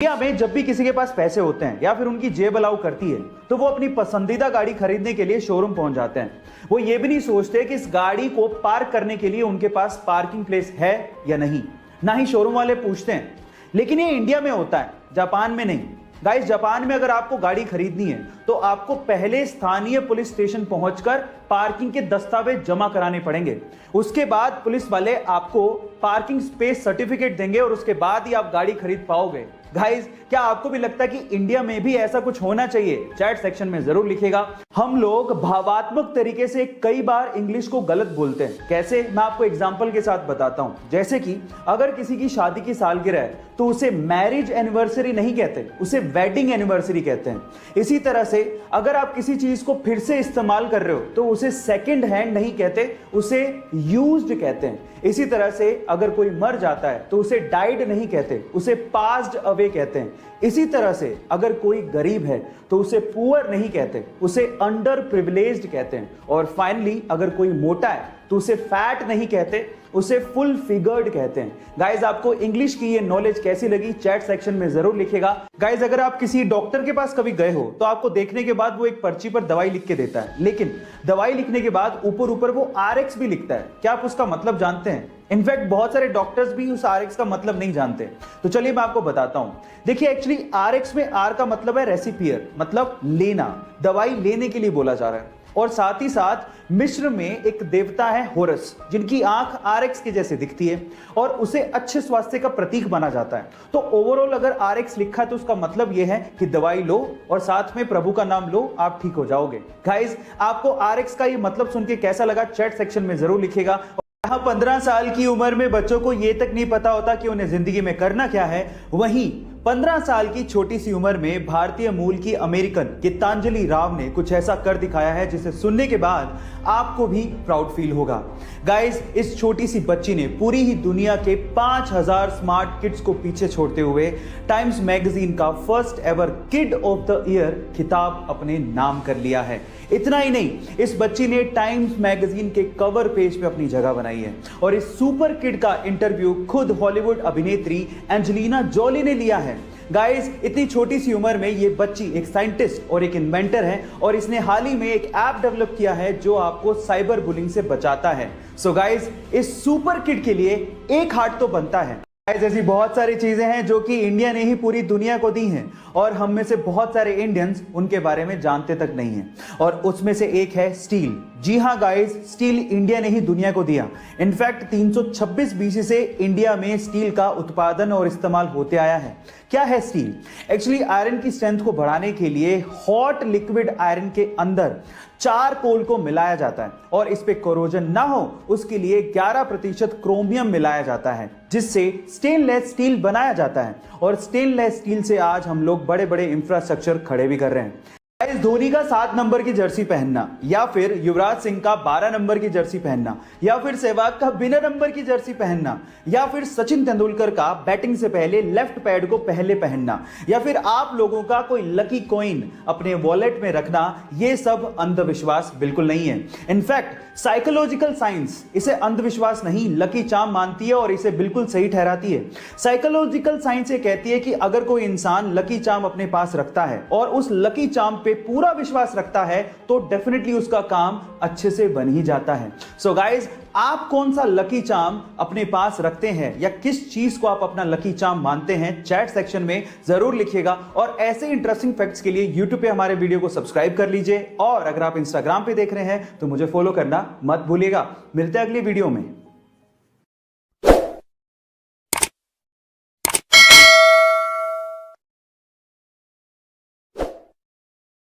India में जब भी किसी के पास पैसे होते हैं या फिर उनकी जेब अलाउ करती है तो वो अपनी पसंदीदा गाड़ी खरीदने के लिए शोरूम पहुंच जाते हैं। वो ये भी नहीं सोचते कि इस गाड़ी को पार्क करने के लिए उनके पास पार्किंग प्लेस है या नहीं, ना ही शोरूम वाले पूछते हैं। लेकिन ये इंडिया में होता है, जापान में नहीं। गाइस, जापान में अगर आपको गाड़ी खरीदनी है तो आपको पहले स्थानीय पुलिस स्टेशन पहुंचकर पार्किंग के दस्तावेज जमा कराने पड़ेंगे। उसके बाद पुलिस वाले आपको पार्किंग स्पेस सर्टिफिकेट देंगे और उसके बाद ही आप गाड़ी खरीद पाओगे। गाइस, क्या आपको भी लगता है कि इंडिया में भी ऐसा कुछ होना चाहिए? चैट सेक्शन में जरूर लिखिएगा। हम लोग भावात्मक तरीके से कई बार इंग्लिश को गलत बोलते हैं। कैसे? मैं आपको एग्जांपल के साथ बताता हूं। जैसे कि अगर किसी की शादी की सालगिरह है तो उसे मैरिज एनिवर्सरी नहीं कहते, उसे वेडिंग एनिवर्सरी कहते हैं। इसी तरह से अगर आप किसी चीज को फिर से इस्तेमाल कर रहे हो तो उसे सेकेंड हैंड नहीं कहते, उसे यूज्ड कहते हैं। इसी तरह से अगर कोई मर जाता है तो उसे डाइड नहीं कहते, उसे पास्ड अवे कहते हैं। इसी तरह से अगर कोई गरीब है तो उसे पुअर नहीं कहते, उसे अंडर प्रिविलेज्ड कहते हैं। और फाइनली अगर कोई मोटा है तो उसे फैट नहीं कहते, उसे फुल फिगर्ड कहते हैं। गाइज, आपको इंग्लिश की ये नॉलेज कैसी लगी चैट सेक्शन में जरूर लिखिएगा। गाइज, अगर आप किसी डॉक्टर के पास कभी गए हो तो आपको देखने के बाद वो एक पर्ची पर दवाई लिख के देता है, लेकिन दवाई लिखने के बाद ऊपर ऊपर वो RX भी लिखता है। क्या आप उसका मतलब जानते हैं? इनफैक्ट बहुत सारे डॉक्टर्स भी उस RX का मतलब नहीं जानते। तो चलिए मैं आपको बताता हूं। देखिए, एक्चुअली RX में R का मतलब है रेसिपियर, मतलब लेना, दवाई लेने के लिए बोला जा रहा है। और साथ ही साथ मिस्र में एक देवता है होरस, जिनकी आंख RX के जैसे दिखती है और उसे अच्छे स्वास्थ्य का प्रतीक माना जाता है। तो ओवरऑल अगर RX लिखा है तो उसका मतलब यह है कि दवाई लो और साथ में प्रभु का नाम लो, आप ठीक हो जाओगे। गाइस, आपको RX का ये मतलब सुन के कैसा लगा चैट सेक्शन में जरूर लिखिएगा। यहाँ 15 साल की उम्र में बच्चों को यह तक नहीं पता होता कि उन्हें जिंदगी में करना क्या है, वहीं 15 साल की छोटी सी उम्र में भारतीय मूल की अमेरिकन गीतांजलि राव ने कुछ ऐसा कर दिखाया है जिसे सुनने के बाद आपको भी प्राउड फील होगा। गाइस, इस छोटी सी बच्ची ने पूरी ही दुनिया के 5000 स्मार्ट किड्स को पीछे छोड़ते हुए टाइम्स मैगजीन का first ever kid of the year खिताब अपने नाम कर लिया है। इतना ही नहीं, इस बच्ची ने टाइम्स मैगजीन के कवर पेज पे अपनी जगह बनाई है और इस सुपर किड का इंटरव्यू खुद हॉलीवुड अभिनेत्री एंजेलिना जोली ने लिया है। गाइस, इतनी छोटी सी उम्र में ये बच्ची एक साइंटिस्ट और एक इन्वेंटर है और इसने हाल ही में एक ऐप डेवलप किया है जो आपको साइबर बुलिंग से बचाता है। सो गाइस, इस सुपर किड के लिए एक हार्ट तो बनता है। ऐसी बहुत सारी चीजें हैं जो कि इंडिया ने ही पूरी दुनिया को दी हैं और हम में से बहुत सारे इंडियंस उनके बारे में जानते तक नहीं हैं, और उसमें से एक है स्टील। जी हां गाइस, स्टील इंडिया ने ही दुनिया को दिया। इनफैक्ट 326 BC से इंडिया में स्टील का उत्पादन और इस्तेमाल होते आया है। क्या है स्टील? एक्चुअली आयरन की स्ट्रेंथ को बढ़ाने के लिए हॉट लिक्विड आयरन के अंदर चारकोल को मिलाया जाता है और इस पे कोरोजन ना हो उसके लिए 11% क्रोमियम मिलाया जाता है, जिससे स्टेनलेस स्टील बनाया जाता है। और स्टेनलेस स्टील से आज हम लोग बड़े बड़े इंफ्रास्ट्रक्चर खड़े भी कर रहे हैं। धोनी का 7 नंबर की जर्सी पहनना, या फिर युवराज सिंह का 12 नंबर की जर्सी पहनना, या फिर सहवाग का बिना नंबर की जर्सी पहनना, या फिर सचिन तेंदुलकर का बैटिंग से पहले लेफ्ट पैड को पहले पहनना, या फिर आप लोगों का कोई लकी कॉइन अपने वॉलेट में रखना, ये सब अंधविश्वास बिल्कुल नहीं है। इनफैक्ट साइकोलॉजिकल साइंस इसे अंधविश्वास नहीं, लकी चार्म मानती है और इसे बिल्कुल सही ठहराती है। साइकोलॉजिकल साइंस ये कहती है कि अगर कोई इंसान लकी चार्म अपने पास रखता है और उस लकी चार्म पे पूरा विश्वास रखता है तो डेफिनेटली उसका काम अच्छे से बन ही जाता है। सो गाइज, आप कौन सा लकी चार्म अपने पास रखते हैं या किस चीज को आप अपना लकी चार्म मानते हैं, चैट सेक्शन में जरूर लिखिएगा। और ऐसे इंटरेस्टिंग फैक्ट्स के लिए यूट्यूब पे हमारे वीडियो को सब्सक्राइब कर लीजिए और अगर आप इंस्टाग्राम पे देख रहे हैं तो मुझे फॉलो करना मत भूलिएगा। मिलते हैं अगली वीडियो में।